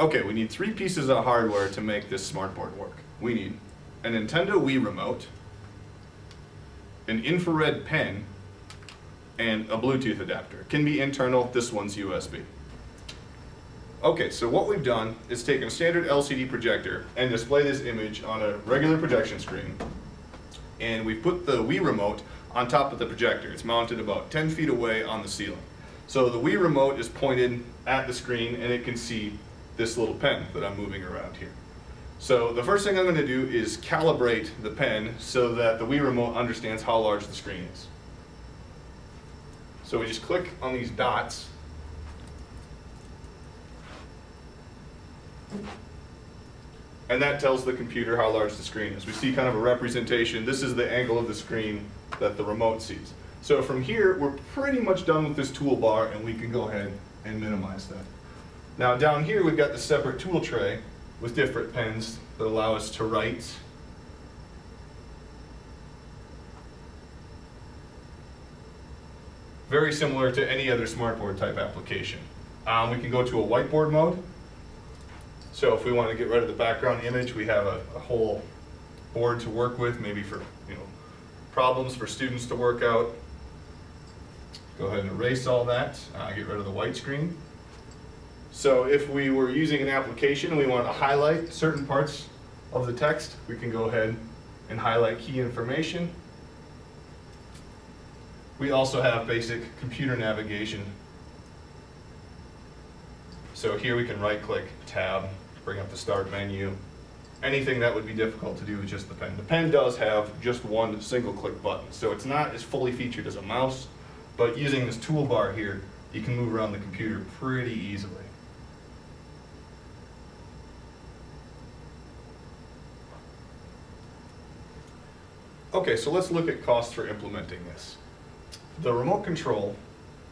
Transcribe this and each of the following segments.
Okay, we need 3 pieces of hardware to make this Smartboard work. We need a Nintendo Wii remote, an infrared pen, and a Bluetooth adapter. It can be internal, this one's USB. Okay, so what we've done is taken a standard LCD projector and display this image on a regular projection screen. And we've put the Wii remote on top of the projector. It's mounted about 10 feet away on the ceiling. So the Wii remote is pointed at the screen and it can see this little pen that I'm moving around here. So the first thing I'm going to do is calibrate the pen so that the Wii remote understands how large the screen is. So we just click on these dots and that tells the computer how large the screen is. We see kind of a representation. This is the angle of the screen that the remote sees. So from here, we're pretty much done with this toolbar and we can go ahead and minimize that. Now down here, we've got the separate tool tray with different pens that allow us to write. Very similar to any other Smartboard type application. We can go to a whiteboard mode. So if we want to get rid of the background image, we have a whole board to work with, maybe for problems for students to work out. Go ahead and erase all that, get rid of the white screen. So if we were using an application and we want to highlight certain parts of the text, we can go ahead and highlight key information. We also have basic computer navigation. So here we can right-click, tab, bring up the start menu. Anything that would be difficult to do with just the pen. The pen does have just one single-click button, so it's not as fully featured as a mouse, but using this toolbar here, you can move around the computer pretty easily. Okay, so let's look at costs for implementing this. The remote control,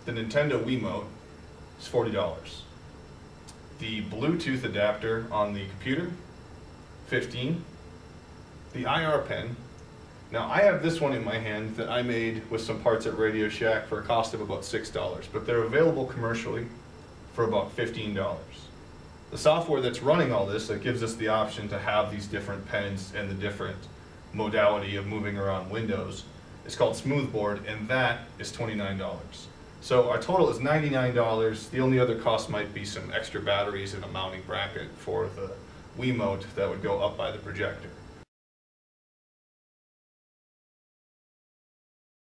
the Nintendo Wiimote, is $40. The Bluetooth adapter on the computer, $15. The IR pen, now I have this one in my hand that I made with some parts at Radio Shack for a cost of about $6, but they're available commercially for about $15. The software that's running all this, that gives us the option to have these different pens and the different modality of moving around windows, is called Smoothboard, and that is $29. So our total is $99. The only other cost might be some extra batteries and a mounting bracket for the Wiimote that would go up by the projector.